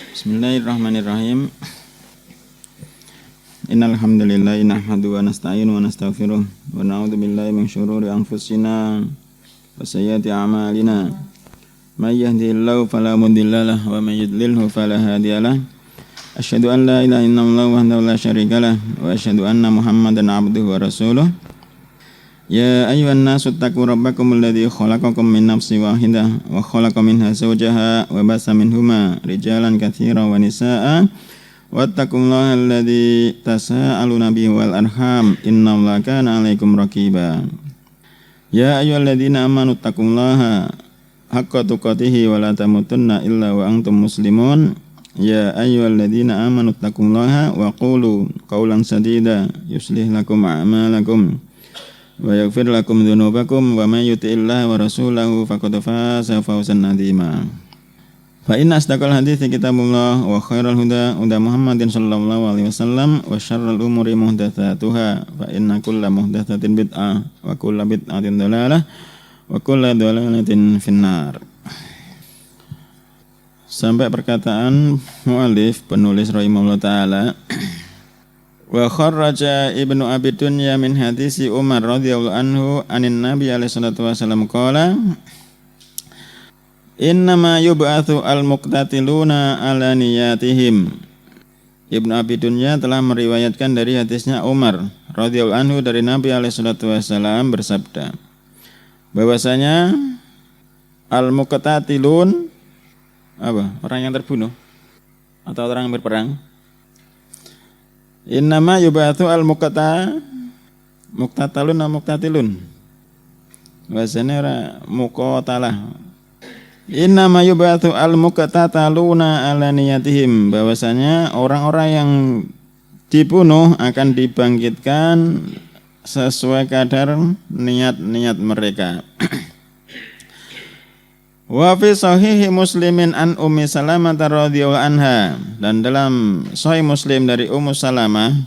Bismillahirrahmanirrahim. Innal hamdalillah nahmaduhu wa nasta'inu wa nastaghfiruh wa na'udzu billahi min syururi anfusina wa sayyiati a'malina. May yahdihillahu fala mudhillalah wa may yudlilhu fala hadiyalah. Asyhadu an la ilaha illallah wahdahu la syarikalah wa asyhadu anna Muhammadan 'abduhu wa rasuluh. Ya ayyuhan nasu taqu rabbakum alladzi khalaqakum min nafsin wahidah wa khalaqa minha zawjaha wa bassa minhuma rijalan katsiran wa nisaa'a wattaqullaha alladzi tasaaluna bihi wal arham innallaha kana 'alaikum raqiba. Ya ayyuhalladzina amanu taqullaha haqqa tuqatih wa la tamutunna illa wa antum muslimun. Ya ayyuhalladzina amanu taqullaha wa qulu qawlan sadida yuslih lakum a'malakum wa yaghfir lakum dzunubakum wa may yuti'illaha wa rasulahu faqad faza fawzan 'azima. Fa inna asdaqal hadithi kitabullah wa khairal huda Muhammadin sallallahu alaihi wasallam wa syarrul umuri muhdatsatuha fa inna kulla muhdatsatin bid'ah wa kulla bid'atin dhalalah wa kulla dhalalatin finnar. Sampai perkataan muallif penulis rahimahullah taala, wa kharraja Ibnu Abi Dunya min hadisi Umar radhiyallahu anhu anin Nabi alaihi salatu wasallam qala innama yub'atsu al-muqtatiluna ala niyatihim. Ibnu Abi Dunya telah meriwayatkan dari hadisnya Umar radhiyallahu anhu dari Nabi alaihi salatu wasallam bersabda bahwasanya al-muqtatilun apa? Orang yang terbunuh atau orang yang berperang. Innama yub'atsu muqtatalun wa muqtatilun. Bahasane ora muqatalah. Innama yub'atsu al-muqtataluna ala niyatihim, bahwasanya orang-orang yang dibunuh akan dibangkitkan sesuai kadar niat-niat mereka. Wa fi sahihi Muslimin an Ummi Salamah radhiyallahu anha, dan dalam Sahih Muslim dari Ummu Salamah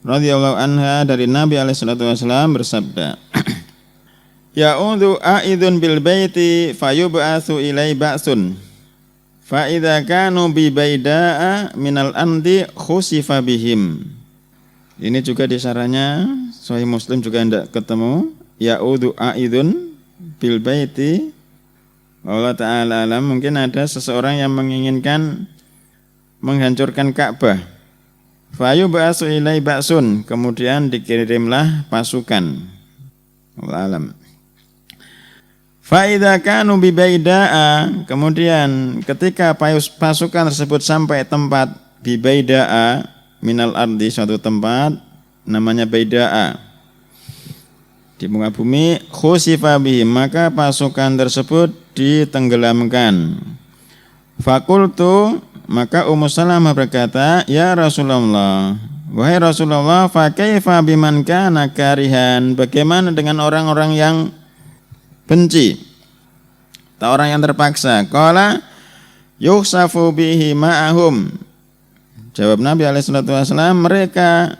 radhiyallahu anha dari Nabi alaihi salatu wasallam bersabda, ya'udhu a'idun bil baiti fayub'atsu ilai ba'sun fa idza kanu bi baida'a minal andi khusifa bihim. Ini juga di syarahnya Sahih Muslim juga tidak ketemu. Ya'udhu a'idun bil baiti, Allah Ta'ala alam, mungkin ada seseorang yang menginginkan menghancurkan Ka'bah. Fayu ba'asu ilai ba'sun, kemudian dikirimlah pasukan. Allah alam. Fa'idha kanu bibaida'a, kemudian ketika pasukan tersebut sampai tempat bibaida'a minal ardi, suatu tempat namanya baida'a di muka bumi, khusifa bihim, maka pasukan tersebut ditenggelamkan. Fakultu, maka Ummu Salamah berkata, ya Rasulullah, wahai Rasulullah, fa kaifa biman kana karihan, bagaimana dengan orang-orang yang benci atau orang yang terpaksa? Qala yukhsafu bihi ma'ahum, jawab Nabi alaihi salatu wasallam, mereka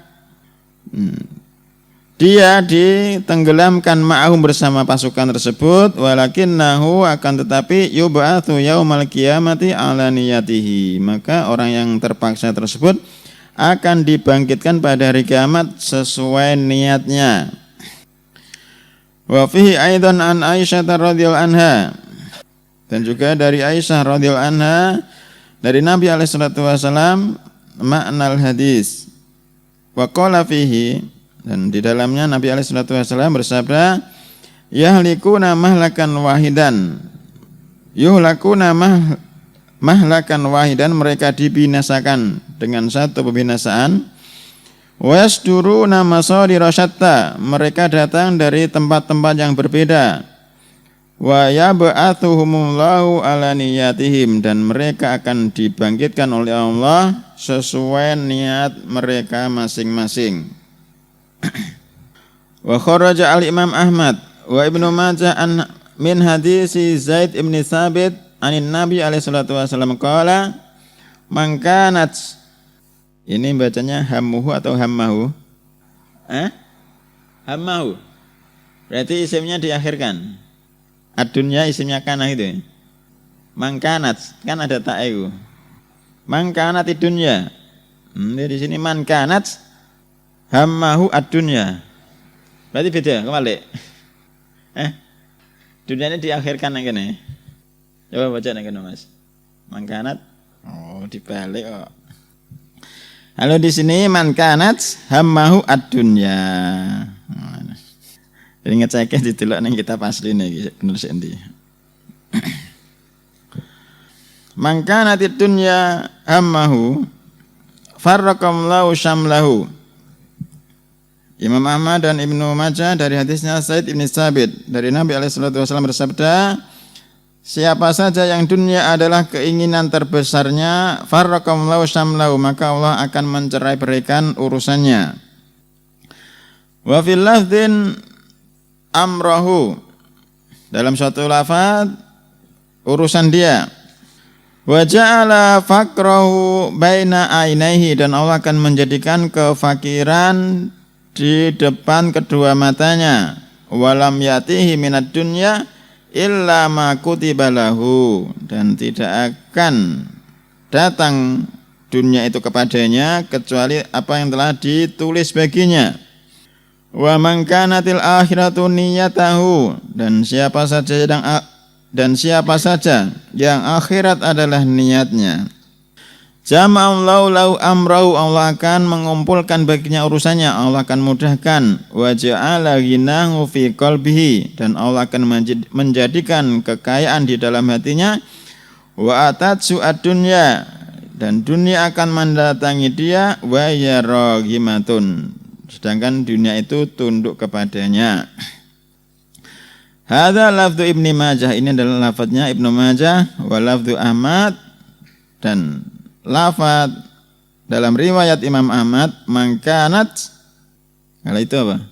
dia ditenggelamkan ma'ahum bersama pasukan tersebut, walakinnahu, akan tetapi yub'atsu yaumal qiyamati ala niyatihi, maka orang yang terpaksa tersebut akan dibangkitkan pada hari kiamat sesuai niatnya. Wa fihi aidan an Aisyah radhiyallahu anha, dan juga dari Aisyah radhiyallahu anha dari Nabi alaihi salatu wasallam maknal hadis. Wa qala fihi, dan di dalamnya Nabi alaihi salatu wasallam bersabda, yahlikuna mahlakan wahidan, yuhlakuna mahlakan wahidan, mereka dibinasakan dengan satu pembinasaan. Wasduruna masadira syatta, mereka datang dari tempat-tempat yang berbeda. Wa yab'atsuhumullahu ala niyatihim, dan mereka akan dibangkitkan oleh Allah sesuai niat mereka masing-masing. Wa kharaja al-Imam Ahmad wa Ibnu Majah an min hadisi Zaid ibn Thabit anin Nabi alaihi salatu wasallam qala man kanat, ini bacanya hammuhu atau hammahu? Hammahu. Berarti isimnya diakhirkan. Ad-dunya isimnya kana itu. Man kanat, kan ada ta'u. Man kanatid dunya. Di sini man kanat hammahu ad-dunya. Berarti beda, kebalik. Dunia ini diakhirkan yang kene. Coba baca yang kene, Mas. Man kanat. Oh, dibalik kok. Kalau di sini man kanat hammahu ad-dunya. Jadi ngeceknya didelok ning kitab asli niki bener sik endi. Man kanatid dunya hammahu farraqallahu syamlahu. Imam Ahmad dan Ibnu Majah dari hadisnya Said bin Sabit dari Nabi alaihi wasallam bersabda, siapa saja yang dunia adalah keinginan terbesarnya, farraqallahu syamlahu, maka Allah akan mencerai-beraikan urusannya. Wa fil lafdhin amrahu, dalam suatu lafaz urusan dia. Wa ja'ala faqrahu baina ainaihi, dan Allah akan menjadikan kefakiran di depan kedua matanya. Walam yatihi minad dunya illa ma kutiba lahu, dan tidak akan datang dunia itu kepadanya kecuali apa yang telah ditulis baginya. Wa man kanatil akhiratu niyatahu, dan siapa saja yang akhirat adalah niatnya. Jama'allahu lahu amrahu, Allah akan mengumpulkan baginya urusannya, Allah akan mudahkan. Wa ja'ala ghinahu fi qalbihi, dan Allah akan menjadikan kekayaan di dalam hatinya. Wa atatsu ad-dunya, dan dunia akan mendatangi dia. Wa yaraghimatun, sedangkan dunia itu tunduk kepadanya. Hadza lafdzu Ibnu Majah, ini adalah lafadznya Ibnu Majah. Wa lafdzu Ahmad, dan lafaz dalam riwayat Imam Ahmad mangkanat, kalau itu apa?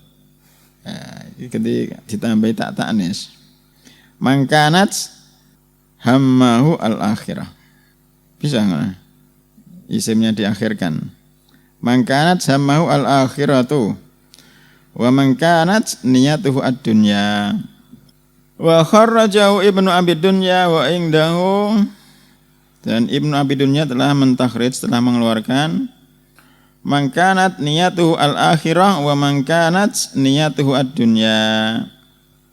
Ketika ditambahi tak ta'nis, mangkanat hammahu al-akhirah, bisa nggak? Isimnya diakhirkan. Mangkanat hammahu al-akhiratu wa mangkanat niyatuhu ad-dunya. Wa kharrajahu Ibnu Abi Dunya wa indahu, dan Ibnu Abi Dunya telah mentakhrij, telah mengeluarkan man kanat niyatuhu al-akhirah wa man kanat niyatuhu ad-dunya.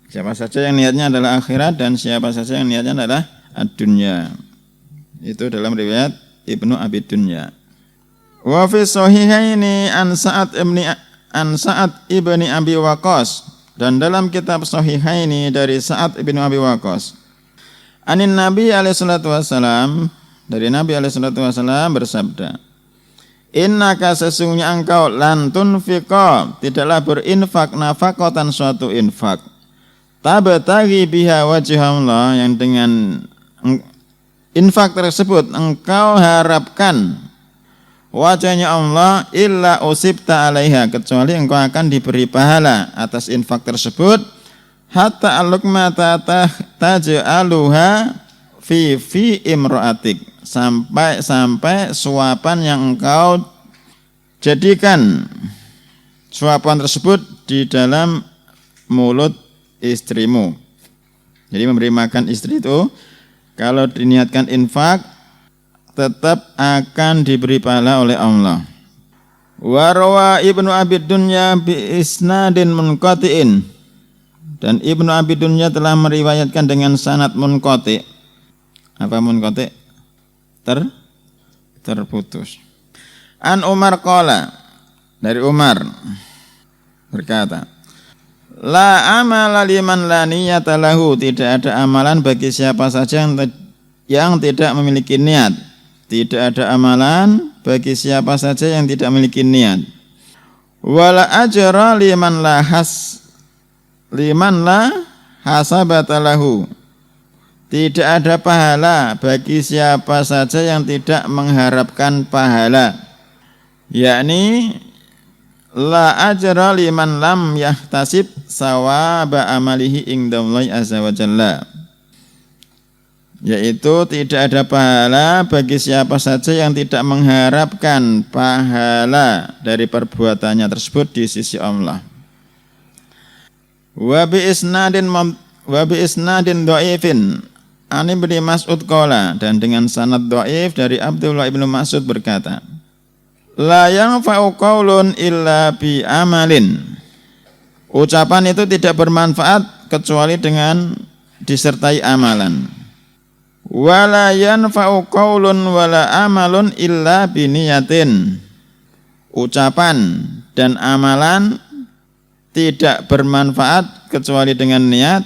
Siapa saja yang niatnya adalah akhirat dan siapa saja yang niatnya adalah ad-dunya. Itu dalam riwayat Ibnu Abi Dunya. Wa fi sahihaini an Sa'ad ibni Abi Waqqas, dan dalam kitab Sahihaini dari Sa'ad ibni Abi Waqqas. Anin Nabi alaihi salatu wasalam, dari Nabi alaihi salatu wasalam bersabda, innaka, sesungguhnya engkau, lan tunfiqa, tidaklah berinfak, nafaqatan, suatu infak, tabtaghi biha wajhallah, yang dengan infak tersebut engkau harapkan wajahnya Allah, illa usibta alaiha, kecuali engkau akan diberi pahala atas infak tersebut, hatta al-luqmata taj'aluha fi imra'atik, sampai suapan yang engkau jadikan suapan tersebut di dalam mulut istrimu. Jadi memberi makan istri itu kalau diniatkan infak tetap akan diberi pahala oleh Allah. Wa rawa Ibnu Abi Dunya bi isnadin munqati'in, dan Ibnu Abi Dunya telah meriwayatkan dengan sanad munqati'. Apa munqati'? Terputus. An Umar qala, dari Umar berkata, la amala liman la niyata lahu, tidak ada amalan bagi siapa saja yang tidak memiliki niat. Tidak ada amalan bagi siapa saja yang tidak memiliki niat. Wala ajra liman la hasabata lahu, tidak ada pahala bagi siapa saja yang tidak mengharapkan pahala. Yakni la ajra liman lam yahtasib sawaba amalihi indallahi azza wa jalla, yaitu tidak ada pahala bagi siapa saja yang tidak mengharapkan pahala dari perbuatannya tersebut di sisi Allah. Wa bi isnadin dhaifin, Ani bin Mas'ud qala, dan dengan sanad dhaif dari Abdullah bin Mas'ud berkata, la yanfa'u qaulun illa bi amalin. Ucapan itu tidak bermanfaat kecuali dengan disertai amalan. Wala yanfa'u qaulun wala amalun illa bi niyatin. Ucapan dan amalan tidak bermanfaat kecuali dengan niat.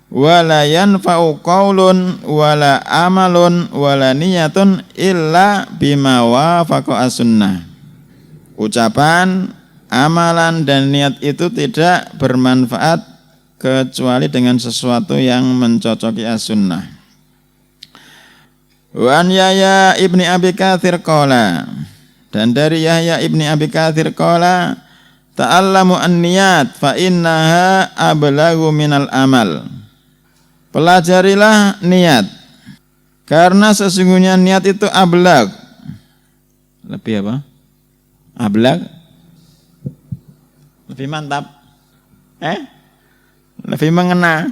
Wala yanfa'u qaulun wala amalun wala niyatun illa bima wafaqa as-sunnah. Ucapan, amalan dan niat itu tidak bermanfaat kecuali dengan sesuatu yang mencocoki as-sunnah. Wa an Yahya ibni Abi Katsir qala, dan dari Yahya ibni Abi Katsir qala, ta'allamu an-niyat fa innaha ablaghu minal amal. Pelajarilah niat, karena sesungguhnya niat itu ablag. Lebih apa? Ablag? Lebih mantap? Lebih mengena?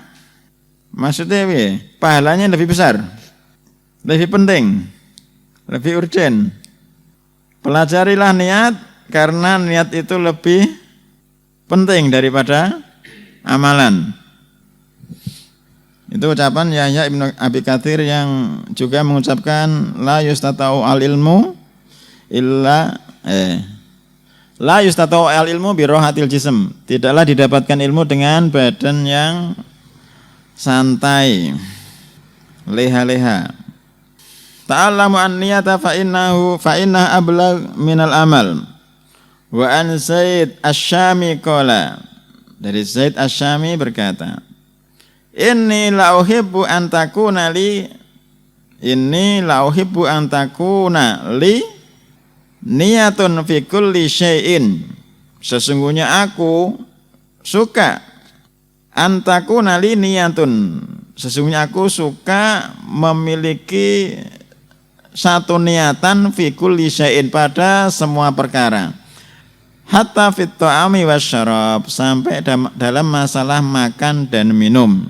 Maksudnya apa? Pahalanya lebih besar, lebih penting, lebih urgen. Pelajarilah niat, karena niat itu lebih penting daripada amalan. Itu ucapan Yahya ibnu Abi Katsir yang juga mengucapkan la yustata'u al-ilmu illa la yustata'u al-ilmu bi rahatil jism. Tidaklah didapatkan ilmu dengan badan yang santai, leha-leha. Ta'allamu an-niyata fa innaha ablagh minal amal. Wa an Zaid Asy-Syami qala, dari Zaid Asy-Syami berkata, Inni la uhibbu an takuna li niyatun fi kulli syai'in. Sesungguhnya aku suka an takuna li niyatun. Sesungguhnya aku suka memiliki satu niatan fi kulli syai'in, pada semua perkara. Hatta fit ta'ami wasyarab, sampai dalam masalah makan dan minum.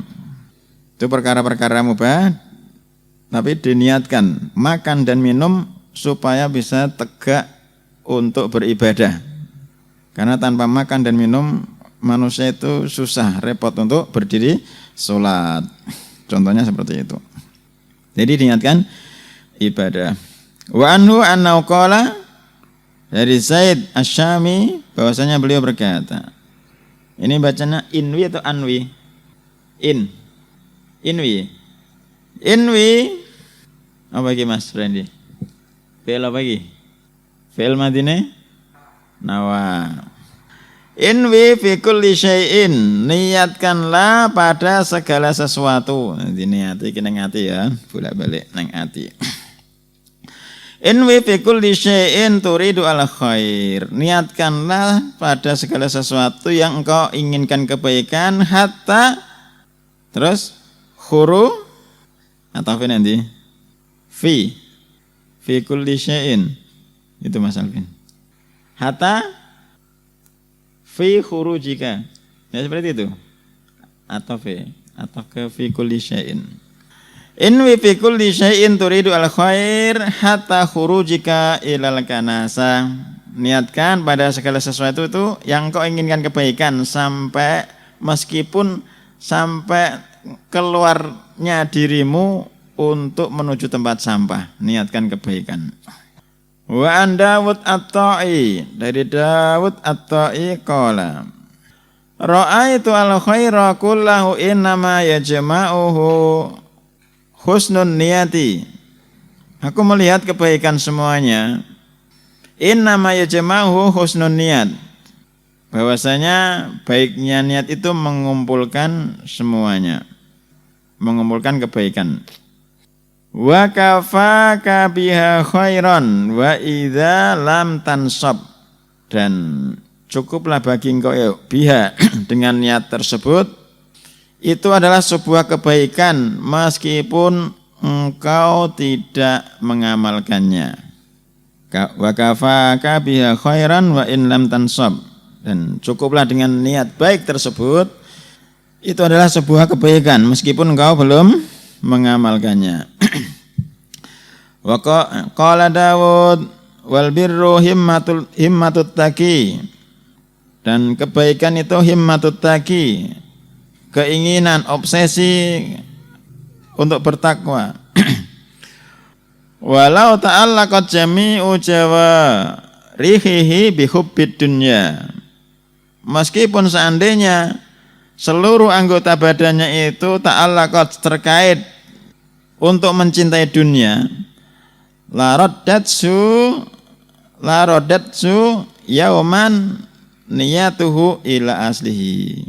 Itu perkara-perkara mubah, tapi diniatkan makan dan minum supaya bisa tegak untuk beribadah. Karena tanpa makan dan minum manusia itu susah, repot untuk berdiri sholat. Contohnya seperti itu. Jadi diniatkan ibadah. Wa anhu annahu qala, dari Zaid Asy-Syami bahwasanya beliau berkata, ini bacanya inwi atau anwi? Inwi apa lagi Mas Randy? Fi'il apa lagi? Fi'il madine nawa. Inwi fi kulli syai'in, niatkanlah pada segala sesuatu. Nanti niati kena ngati ya, bolak-balik nang ati. Inwi fi kulli syai'in turidu al khair, niatkanlah pada segala sesuatu yang engkau inginkan kebaikan. Hatta, terus khuru atau fi nanti fi kulli syai'in, itu Mas Alvin. Hatta fi khurujika, ya seperti itu, atau fi kulli syai'in. Inwi fi kulli syai'in turidu al khair hatta khurujika ilal kanasa, niatkan pada segala sesuatu itu yang kau inginkan kebaikan, sampai meskipun sampai keluarnya dirimu untuk menuju tempat sampah, niatkan kebaikan. Wa an Dawud At-Ta'i, dari Dawud At-Ta'i qala, ra'aitu al-khaira kullahu innama yajma'uhu husnun niyati. Aku melihat kebaikan semuanya innama yajma'uhu husnun niyat, bahwasanya baiknya niat itu mengumpulkan semuanya, mengumpulkan kebaikan. Wa kafaka biha khairan wa idza lam tansab, dan cukuplah bagi engkau ya biha, dengan niat tersebut, itu adalah sebuah kebaikan meskipun engkau tidak mengamalkannya. Wa kafaka biha khairan wa in lam tansab, dan cukuplah dengan niat baik tersebut, itu adalah sebuah kebaikan meskipun engkau belum mengamalkannya. Wa qala Daud wal birru himmatut taqi. Dan kebaikan itu himmatut taqi, keinginan, obsesi untuk bertakwa. Walau ta'allaqat jami'u jawarihi bi hubbid dunya. Meskipun seandainya seluruh anggota badannya itu ta'allaqat terkait untuk mencintai dunia, la raddatsu yauman niyatuhu ila aslihi.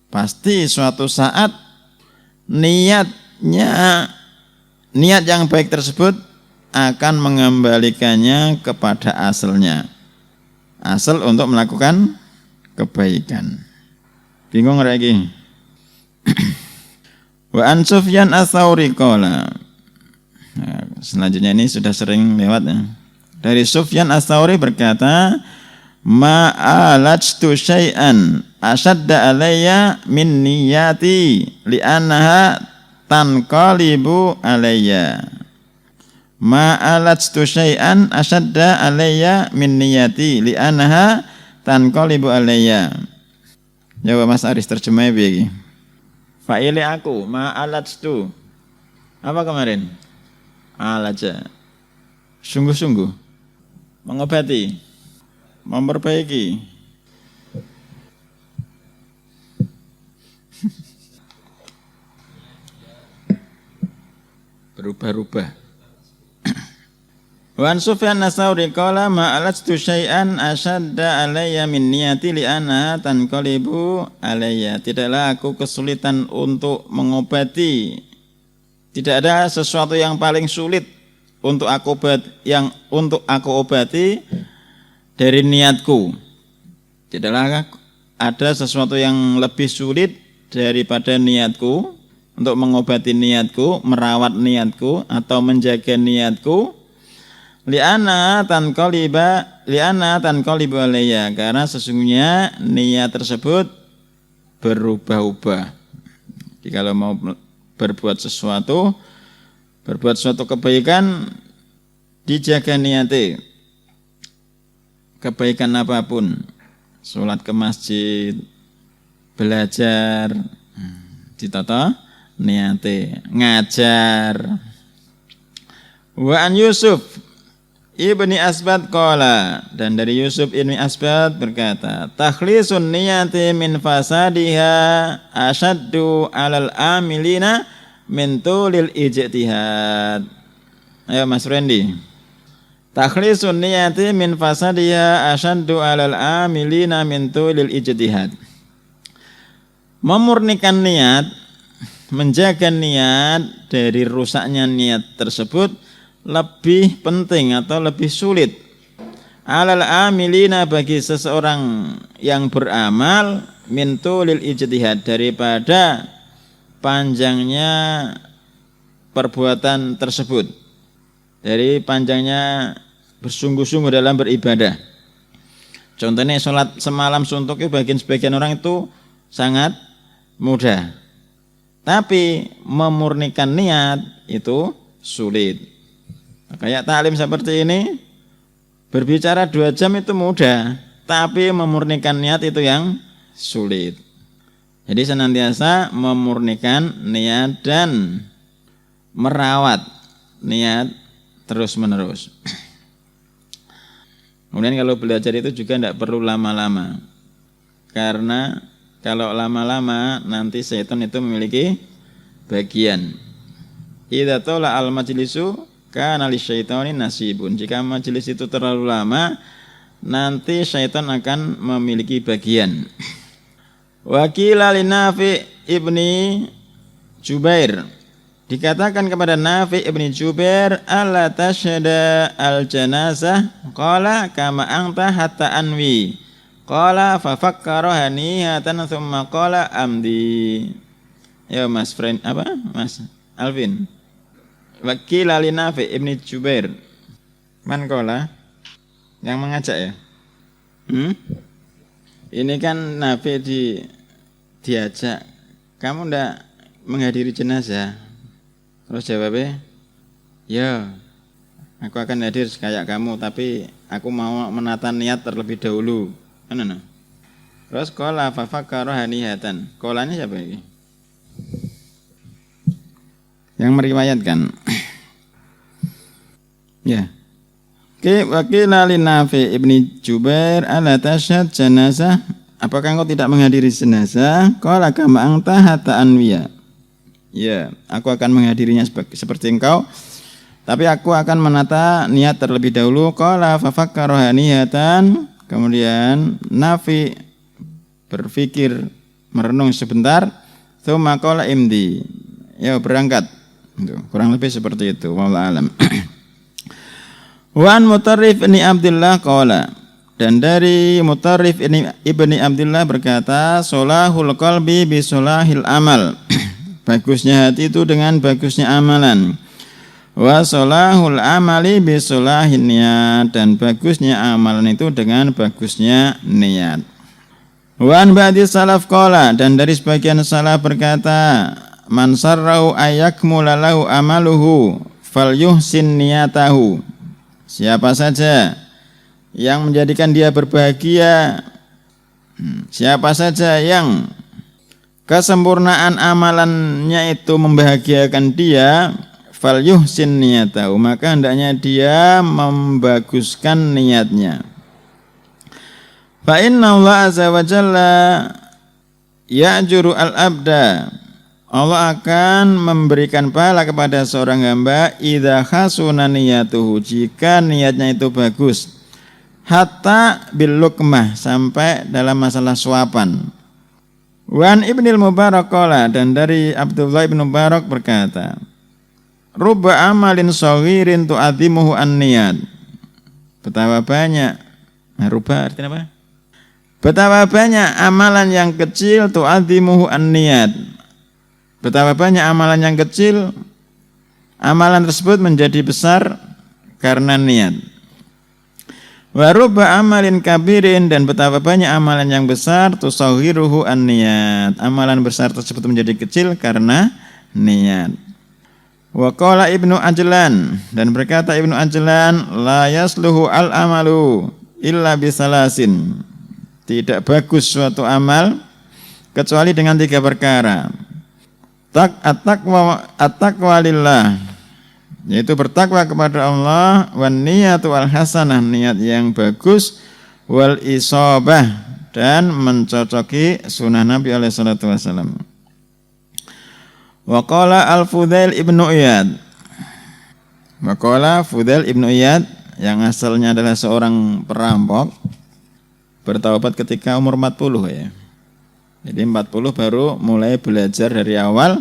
Pasti suatu saat niat yang baik tersebut akan mengembalikannya kepada asalnya. Asal untuk melakukan kebaikan. Bingung lagi. Wa an Sufyan ats-Tsauri qala. Nah, selanjutnya ini sudah sering lewat ya. Dari Sufyan ats-Tsauri berkata, ma'alajtu syai'an asyadda alayya min niyati li'annaha tanqalibu alayya. Ma'alajtu syai'an asyadda alayya min niyati li'annaha tanqalibu alayya. Jawab Mas Aris terjemahnya begini. Fa'ili aku ma'alajtu. Apa kemarin? Alaja. Sungguh-sungguh. Mengobati. Memperbaiki. Berubah-ubah. Wa an Sufyan ats-Tsauri qala ma alajtu syai'an asyadda alayya min niyati li'annaha tanqalibu alayya. Tidaklah aku kesulitan untuk mengobati. Tidak ada sesuatu yang paling sulit untuk aku obati dari niatku. Tidaklah ada sesuatu yang lebih sulit daripada niatku untuk mengobati niatku, merawat niatku atau menjaga niatku. Li'anna tanqalibu alayya, karena sesungguhnya niat tersebut berubah-ubah. Jadi kalau mau berbuat suatu kebaikan, dijaga niatnya. Kebaikan apapun, sholat ke masjid, belajar, ditata niatnya, ngajar. Wa an Yusuf Ibni Asbad qala, dan dari Yusuf Ibni Asbad berkata, takhlisun niyati min fasadiha asyaddu alal amilina min tulil ijtihad. Ayo Mas Randy. Takhlisun niyati min fasadiha asyaddu alal amilina min tulil ijtihad. Memurnikan niat, menjaga niat dari rusaknya niat tersebut lebih penting atau lebih sulit alal amilina, bagi seseorang yang beramal, min tulil ijtihad, daripada panjangnya perbuatan tersebut, dari panjangnya bersungguh-sungguh dalam beribadah. Contohnya sholat semalam suntuk itu bagian sebagian orang itu sangat mudah, tapi memurnikan niat itu sulit. Kayak taklim seperti ini, berbicara 2 jam itu mudah, tapi memurnikan niat itu yang sulit. Jadi senantiasa memurnikan niat dan merawat niat terus menerus. Kemudian kalau belajar itu juga tidak perlu lama-lama, karena kalau lama-lama nanti setan itu memiliki bagian. Idza tala al majlisu kana lisyaitani nasibun. Jika majelis itu terlalu lama, nanti syaitan akan memiliki bagian. Wa qila li Nafi ibni Jubair, dikatakan kepada Nafi ibni Jubair, alla tashhada al janazah, qala kama anta hatta anwi, qala fa fakkara hanihatan thumma qala amdi. Ya Mas friend apa? Mas Alvin. Wakil ali Nafi ibni Jubair, man kola, yang mengajak ya. Ini kan Nafi diajak, kamu ndak menghadiri jenazah, Terus jawabnya, ya, aku akan hadir kayak kamu, tapi aku mau menata niat terlebih dahulu. Mana? Terus qala fa fakkara hanihatan. Qalanya siapa ini? Yang meriwayatkan. Ya. Wakila li Nafi ibni Jubair ala tashhad janazah. Apakah engkau tidak menghadiri jenazah? Qala kama anta hatta anwiya. Ya, aku akan menghadirinya seperti engkau, tapi aku akan menata niat terlebih dahulu. Qala fa fakkara hanihatan. Kemudian Nafi berpikir, merenung sebentar. Tsumma qala imdi. Ya, berangkat. Kurang lebih seperti itu. Wallahu alam. Wa an Mutarrif ibni Abdullah qala, dan dari Mutarrif ibni Abdullah berkata, solahul qalbi bi solahil amal. Bagusnya hati itu dengan bagusnya amalan. Wa solahul amali bi solahin niat, dan bagusnya amalan itu dengan bagusnya niat. Wa an ba'di salaf qala, dan dari sebagian salaf berkata, man sarrahu ayakmula lahu amaluhu falyuhsin niyatahu. Siapa saja yang menjadikan dia berbahagia, siapa saja yang kesempurnaan amalannya itu membahagiakan dia, falyuhsin niyatahu, maka hendaknya dia membaguskan niatnya. Fa inna Allah azza wa jalla ya'juru al-abda, Allah akan memberikan pahala kepada seorang hamba idza khasuna niyatuhu, jika niatnya itu bagus, hatta bil luqmah, sampai dalam masalah suapan. Wan Ibnul Mubarak qala, dan dari Abdullah bin Mubarak berkata, rubba amalin shaghirin tu'adzimuhu an-niyat. Betapa banyak, rubba artinya apa? Betapa banyak amalan yang kecil tu'adzimuhu an-niyat. Betapa banyak amalan yang kecil, amalan tersebut menjadi besar karena niat. Wa rubba amalin kabirin, dan betapa banyak amalan yang besar tusaghiruhu an-niyat, amalan besar tersebut menjadi kecil karena niat. Wa qala Ibnu Ajlan, dan berkata Ibnu Ajlan, la yasluhu al-amalu illa bisalasin, tidak bagus suatu amal kecuali dengan 3 perkara. At-taqwa lillah, yaitu bertakwa kepada Allah, wan niyatu wal hasanah, niat yang bagus, wal isabah, dan mencocoki sunnah Nabi alaihi salatu wasallam. Wa qala al-Fudail ibnu Iyad, wa qala Fudail ibnu Iyad, yang asalnya adalah seorang perampok, bertaubat ketika umur 40 ya. Jadi 40 baru mulai belajar dari awal,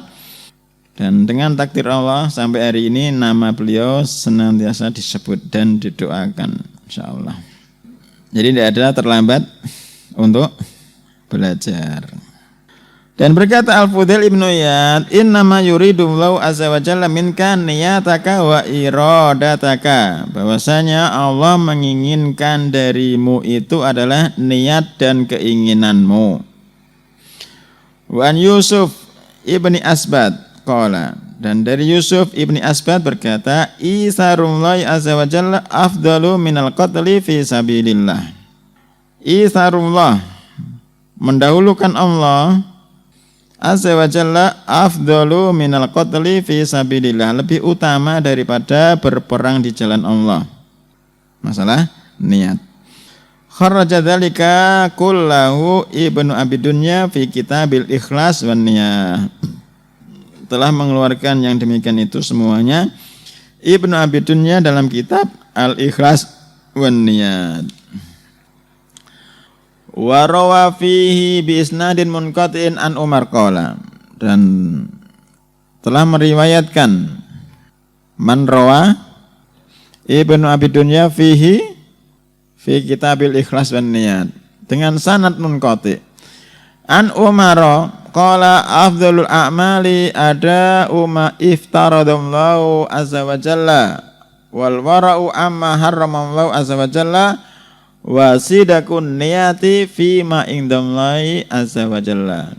dan dengan takdir Allah sampai hari ini nama beliau senantiasa disebut dan didoakan, insyaallah. Jadi tidak ada terlambat untuk belajar. Dan berkata Al-Fudail ibnu Iyad, innama yuridullahu azza wa jalla minka niyataka wa iradataka, bahwasanya Allah menginginkan darimu itu adalah niat dan keinginanmu. Wa an Yusuf ibni Asbad qala, dan dari Yusuf ibni Asbad berkata, isarullahi azza wa jalla afdalu minal qatli fi sabilillah. Isarullah, mendahulukan Allah azza wa jalla, afdalu minal qatli fi sabilillah, lebih utama daripada berperang di jalan Allah. Masalah niat. Kharraja dzalika kullahu Ibnu Abi Dunya fi Kitabil Ikhlas wan Niyah. Telah mengeluarkan yang demikian itu semuanya Ibnu Abi Dunya dalam kitab Al-Ikhlas wan Niyah. Wa rawa fihi bi isnadin munqati'in an Umar qala, dan telah meriwayatkan man rawa Ibnu Abi Dunya fihi fi Kitabil Ikhlas wan Niyat dengan sanad munqati. An Umar qala afdhalul a'mali ada uma iftaradallahu azza wa jalla wal wara'u amma harramallahu azza wa jalla wa sidakun niyati fi ma indallahi azza wa jalla.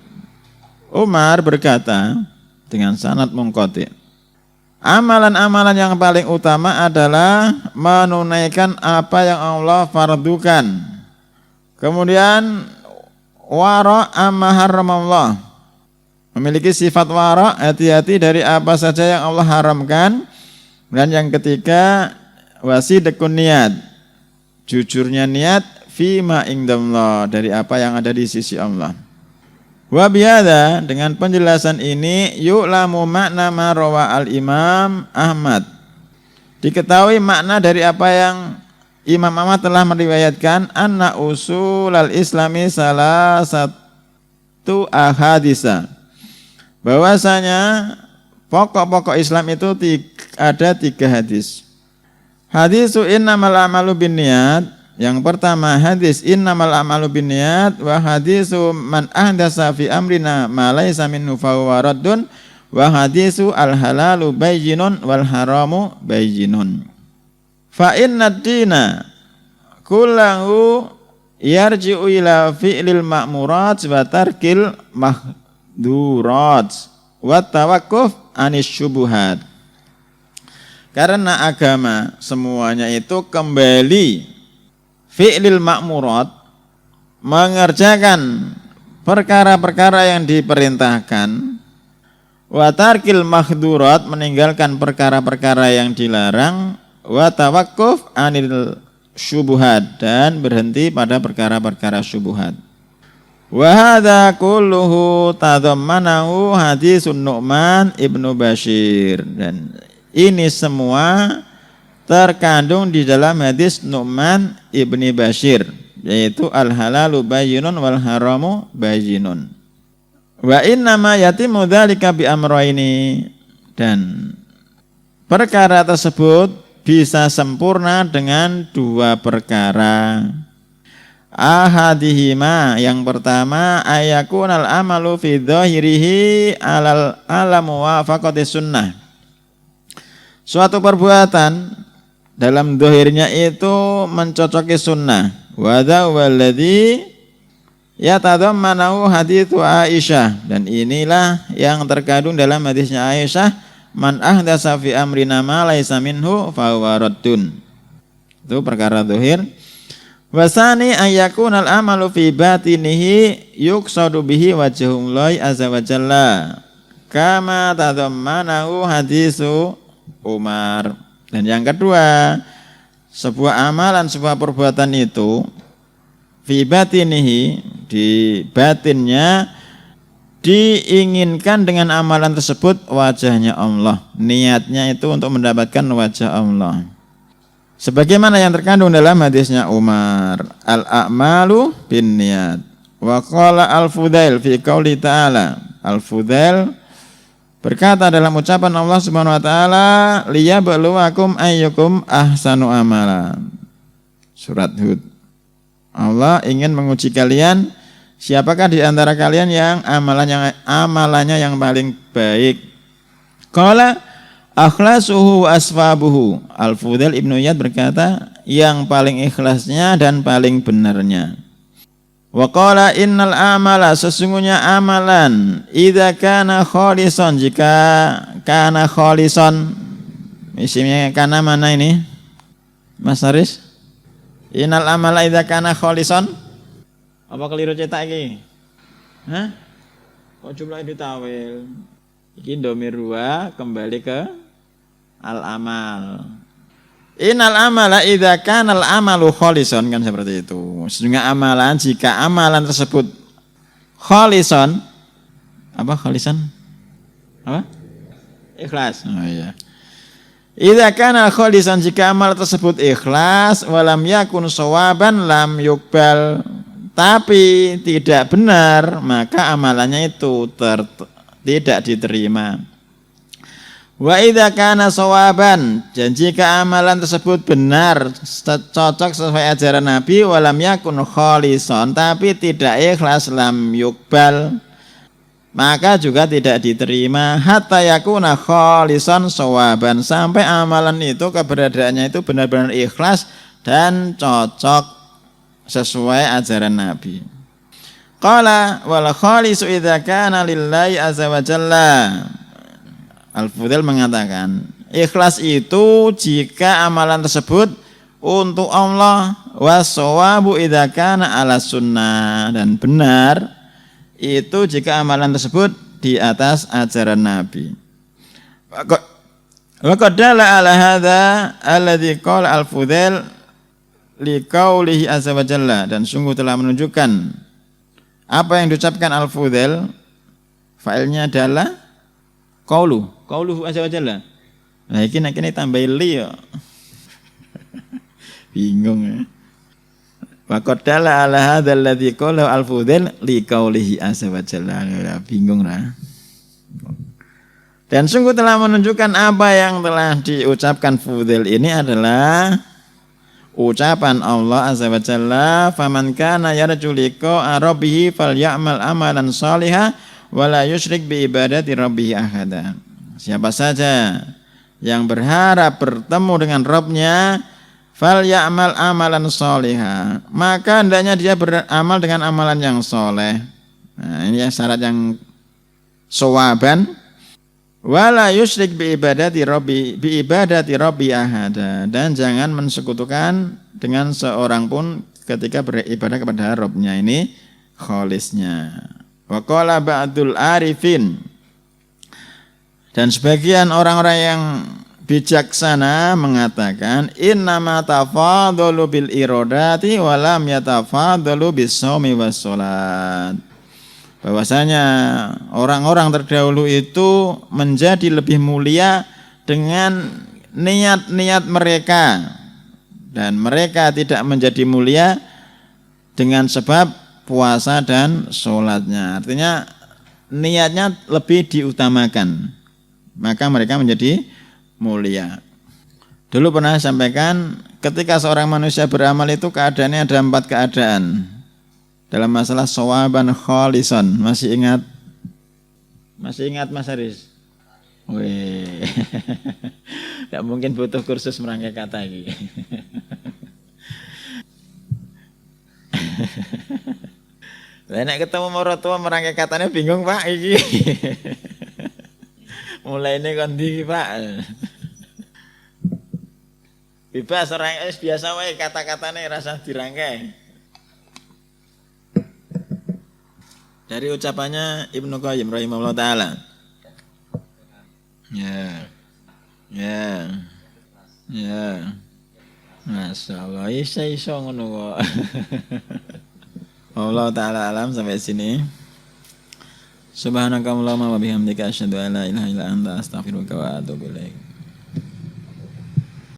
Umar berkata dengan sanad munqati, Amalan-amalan yang paling utama adalah menunaikan apa yang Allah fardukan. Kemudian wara' amma haramallah, memiliki sifat wara', hati-hati dari apa saja yang Allah haramkan. Dan yang ketiga wasidqun niat, jujurnya niat fima indallah, dari apa yang ada di sisi Allah. Wa bihadza, dengan penjelasan ini yu'lamu makna ma rawa al-Imam Ahmad, diketahui makna dari apa yang Imam Ahmad telah meriwayatkan, anna usul al-Islami salah satu ahadisa, bahwasanya pokok-pokok Islam itu ada 3 hadis. Hadisu innamal a'malu binniyat, yang pertama hadis innamal a'malu binniyat, wa hadisu man ahdasa fi amrina ma laysa minhu fa huwa raddun, wa hadisu al halalu bayyinun wal haramu bayyinun. Fa inna ad-dina kullahu yarji'u ila fi'lil ma'murat wa tarkil mahdurat wa tawakkuf anis syubuhat. Karena agama semuanya itu kembali fi'lil ma'murat, mengerjakan perkara-perkara yang diperintahkan, wa tarkil mahdurat, meninggalkan perkara-perkara yang dilarang, wa tawakkuf anil syubuhat, dan berhenti pada perkara-perkara syubuhat. Wa hadza kulluhu tadammanahu hadisun Nu'man ibnu Bashir, dan ini semua terkandung di dalam hadis Nu'man ibni Bashir, yaitu al halalu bayyinun wal haramu bayyinun. Wa innama yatimu dzalika bi amrayni, dan perkara tersebut bisa sempurna dengan 2 perkara. Ahadihima, yang pertama ayakunal amalu fi dhahirihi ala muwafaqati sunnah, suatu perbuatan dalam dhahirnya itu mencocoki sunnah. Wa dza walladzi yatadammanahu haditsu Aisyah, dan inilah yang terkandung dalam hadisnya Aisyah, man ahdasa fi amrina ma laisa minhu fa huwa raddun. Itu perkara zahir. Wasani ayakunal amalu fi batinihi yuqsadu bihi wajhullahi azza wa jalla kama tadammanahu hadisu Umar. Dan yang kedua, sebuah amalan, sebuah perbuatan itu fi batinihi, di batinnya diinginkan dengan amalan tersebut wajahnya Allah, niatnya itu untuk mendapatkan wajah Allah, sebagaimana yang terkandung dalam hadisnya Umar, al-a'malu binniyat. Wa qala al-Fudail fi qouli ta'ala, al-Fudail berkata dalam ucapan Allah Subhanahu wa taala, liyabluwakum ayyukum ahsanu amala. Surat Hud. Allah ingin menguji kalian, siapakah di antara kalian yang amalannya yang paling baik. Qala akhlasuhu wa asfabuhu. Al-Fudail Ibnu Iyad berkata, yang paling ikhlasnya dan paling benarnya. Wa qala innal amala, sesungguhnya amalan, idza kana khalisan, jika kana khalisan, isimnya kana mana ini Mas Haris? Innal amala idza kana khalisan, apa keliru cetak iki? Hah? Kok jumlah ditawil? Iki dhamir wa kembali ke al-amal. Innal amala idza kana al-amalu khalisan, kan seperti itu. Sesungguhnya amalan, jika amalan tersebut khalisan, apa khalisan? Apa? Ikhlas. Oh iya. Idza kana khalisan, jika amal tersebut ikhlas, walam yakun shawaban lam yuqbal, tapi tidak benar, maka amalannya itu tidak diterima. Wa idza kana shawaban, dan jika amalan tersebut benar, cocok sesuai ajaran Nabi, walam yakun khalisan, tapi tidak ikhlas, lam yuqbal, maka juga tidak diterima. Hatta yakuna khalisan shawaban, sampai amalan itu keberadaannya itu benar-benar ikhlas dan cocok sesuai ajaran Nabi. Qala wal khalisu idza kana lillahi azza wa jalla. Al-Fudail mengatakan, ikhlas itu jika amalan tersebut untuk Allah, was-shawabu idza kana ala sunnah, dan benar itu jika amalan tersebut di atas ajaran Nabi. Wa qad dalla ala hadza alladzi qala Al-Fudail liqaulihi azza wa jalla, dan sungguh telah menunjukkan apa yang diucapkan Al-Fudail, failnya adalah qauluhu azza wa jalla. Nah iki nek kene tambahi li yo. Bingung ya. Wa qad dalla ala hadzal ladzi qala Al-Fudail liqaulihi azza wa jalla. Bingung lah. Dan sungguh telah menunjukkan apa yang telah diucapkan Fudail ini adalah ucapan Allah azza wa jalla, faman kana yarju liqa'a rabbih falyamal amalan shalihan wala yusyrik bi ibadati rabbih ahada. Siapa saja yang berharap bertemu dengan Rabbnya, falyamal amalan shalihan, maka hendaknya dia beramal dengan amalan yang soleh. Nah, ini syarat yang sawaban. Wala yusyrik bi ibadati rabbi ahada, dan jangan mensekutukan dengan seorang pun ketika beribadah kepada Rabbnya, ini kholisnya. Wa qala ba'dul arifin, dan sebagian orang-orang yang bijaksana mengatakan, innama tafadalu bil iradati wa lam yatafadalu bis shaumi was shalat. Bahwasanya orang-orang terdahulu itu menjadi lebih mulia dengan niat-niat mereka, dan mereka tidak menjadi mulia dengan sebab puasa dan sholatnya. Artinya niatnya lebih diutamakan, maka mereka menjadi mulia. Dulu pernah sampaikan, ketika seorang manusia beramal itu keadaannya ada 4 keadaan. Dalam masalah shawaban khalisan, masih ingat Mas Haris? Wih, tidak mungkin butuh kursus merangkai kata ini. Nek ketemu maratuwa merangkai katanya bingung Pak iki. Mulai ini kondi Pak. Bebas orang biasa wae kata-katanya rasa dirangkai. Dari ucapannya Ibnu Qayyim rahimahullah ta'ala. Ya. Masya Allah, iso ngono kok. Allah ta'ala alam, sampai sini. Subhanakallahumma wa bihamdika asyhadu an la ilaha illa anta astaghfiruka wa atubu ilaik.